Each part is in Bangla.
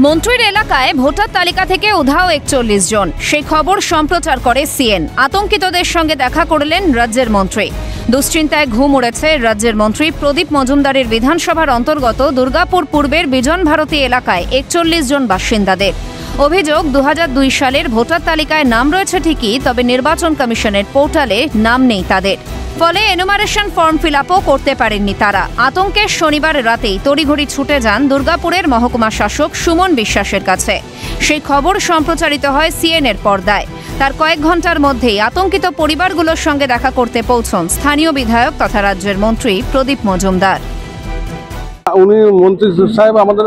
মন্ত্রীর এলাকায় ভোটার তালিকা থেকে উধাও ৪১ জন। সেই খবর সম্প্রচার করে সিএন। আতঙ্কিতদের সঙ্গে দেখা করলেন রাজ্যের মন্ত্রী। দুশ্চিন্তায় ঘুম উড়েছে রাজ্যের মন্ত্রী প্রদীপ মজুমদারের বিধানসভার অন্তর্গত দুর্গাপুর পূর্বের বিজন ভারতী এলাকায় ৪১ জন বাসিন্দাদের। অভিযোগ, ২০০২ সালের ভোটার তালিকায় নাম রয়েছে ঠিকই, তবে নির্বাচন কমিশনের পোর্টালে নাম নেই তাদের। ফলে এনুমারেশন ফর্ম ফিল আপও করতে পারেননি তারা। আতঙ্কের শনিবার রাতেই তড়িঘড়ি ছুটে যান দুর্গাপুরের মহকুমা শাসক সুমন বিশ্বাসের কাছে। সেই খবর সম্প্রচারিত হয় সিএনএর পর্দায়। তার কয়েক ঘন্টার মধ্যেই আতঙ্কিত পরিবারগুলোর সঙ্গে দেখা করতে পৌঁছন স্থানীয় বিধায়ক তথা রাজ্যের মন্ত্রী প্রদীপ মজুমদার। উনি মন্ত্রী সাহেব আমাদের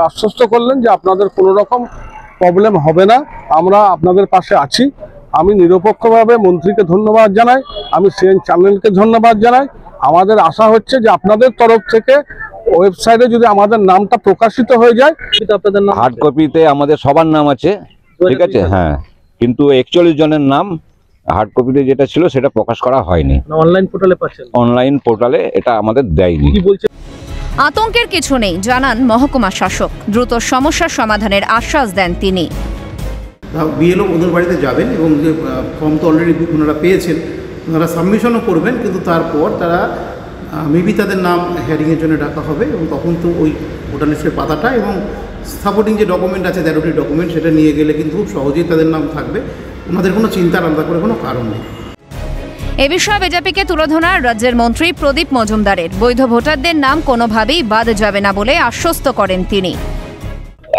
আশ্বস্ত করলেন যে আপনাদের কোনো রকম প্রবলেম হবে না, আমরা আপনাদের পাশে আছি। আমি নিরপেক্ষভাবে মন্ত্রীকে ধন্যবাদ জানাই, আমি সিএন চ্যানেলকে ধন্যবাদ জানাই। আমাদের আশা হচ্ছে যে আপনাদের তরফ থেকে ওয়েবসাইটে যদি আমাদের নামটা প্রকাশিত হয়ে যায়। আপনাদের নাম হার্ড কপিতে আমাদের সবার নাম আছে, ঠিক আছে, হ্যাঁ, কিন্তু ৪১ জনের নাম হার্ড কপিতে যেটা ছিল সেটা প্রকাশ করা হয়নি। অনলাইন পোর্টালে পাচ্ছেন? অনলাইন পোর্টালে এটা আমাদের দেয়নি। কি বলছে? আতঙ্কের কিছু নেই জানান মহকুমা শাসক। দ্রুত সমস্যার সমাধানের আশ্বাস দেন তিনি। বিএলও ওদের বাড়িতে যাবেন এবং যে ফর্ম তো অলরেডি ওনারা পেয়েছেন, ওনারা সাবমিশনও করবেন, কিন্তু তারপর তারা মেবি তাদের নাম হিয়ারিংয়ের জন্য ডাকা হবে এবং তখন তো ওই ভোটার লিস্টের পাতাটা এবং সাপোর্টিং যে ডকুমেন্ট আছে ১৩টি ডকুমেন্ট সেটা নিয়ে গেলে কিন্তু খুব সহজেই তাদের নাম থাকবে। ওনাদের কোনো চিন্তার আলাদা করে কোনো কারণ নেই। এ বিষয়ে বিজেপিকে তুলে ধরা রাজ্যের মন্ত্রী প্রদীপ মজুমদারের। বৈধ ভোটারদের নাম কোনোভাবেই বাদ যাবে না বলে আশ্বস্ত করেন তিনি।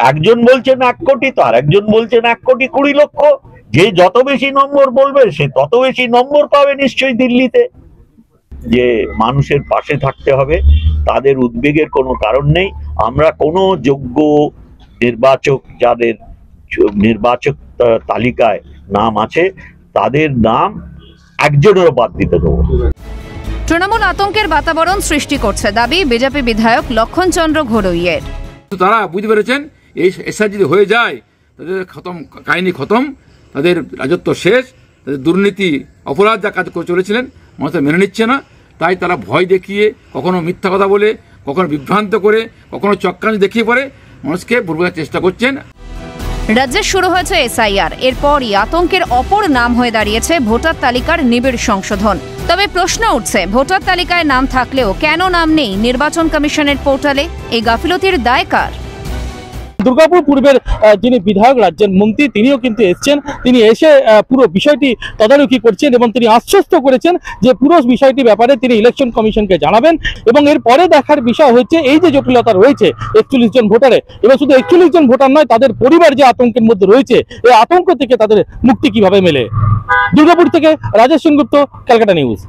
একজন বলছেন ১ কোটি, তো আর একজন বলছেন ১,২০,০০,০০০। যে যত বেশি নম্বর বলবে সে তত বেশি নম্বর পাবে নিশ্চয়ই দিল্লিতে। যে মানুষের পাশে থাকতে হবে, তাদের উদ্বেগের কোনো কারণ নেই। আমরা কোনো যোগ্য নির্বাচক, যাদের নির্বাচক তালিকায় নাম আছে, তাদের নাম একজনেরও বাদ দিতে দেবো। তৃণমূল আতঙ্কের বাতাবরণ সৃষ্টি করছে দাবি বিজেপি বিধায়ক লক্ষণ চন্দ্র ঘোড়ইয়ের। তারা বুঝতে পেরেছেন এই এসআই যদি হয়ে যায় তাদের খতম, কাহিনী খতম, তাদের রাজত্ব শেষ, তাদের দুর্নীতি অপরাধ যা কাজ করে চলেছিলেন মানুষ মেনে নিচ্ছে না। তাই তারা ভয় দেখিয়ে, কখনো মিথ্যা কথা বলে, কখনো বিভ্রান্ত করে, কখনো চক্রান্ত দেখিয়ে পরে মানুষকে বোঝার চেষ্টা করছেন। রাজ্যে শুরু হয়েছে এসআইআর। এরপরই আতঙ্কের অপর নাম হয়ে দাঁড়িয়েছে ভোটার তালিকার নিবিড় সংশোধন। তবে প্রশ্ন উঠছে, ভোটার তালিকায় নাম থাকলেও কেন নাম নেই নির্বাচন কমিশনের পোর্টালে? এই গাফিলতির দায় কার? দুর্গাপুর পূর্বের যিনি বিধায়ক রাজ্যের মন্ত্রী তিনিও কিন্তু এসছেন। তিনি এসে পুরো বিষয়টি তদারকি করছেন এবং তিনি আশ্বস্ত করেছেন যে পুরো বিষয়টি ব্যাপারে তিনি ইলেকশন কমিশনকে জানাবেন। এবং এর পরে দেখার বিষয় হচ্ছে এই যে জটিলতা রয়েছে ৪১ জন ভোটারে, এবং শুধু ৪১ জন ভোটার নয়, তাদের পরিবার যে আতঙ্কের মধ্যে রয়েছে, এই আতঙ্ক থেকে তাদের মুক্তি কিভাবে মেলে। দুর্গাপুর থেকে রাজেশ সেনগুপ্ত, ক্যালকাটা নিউজ।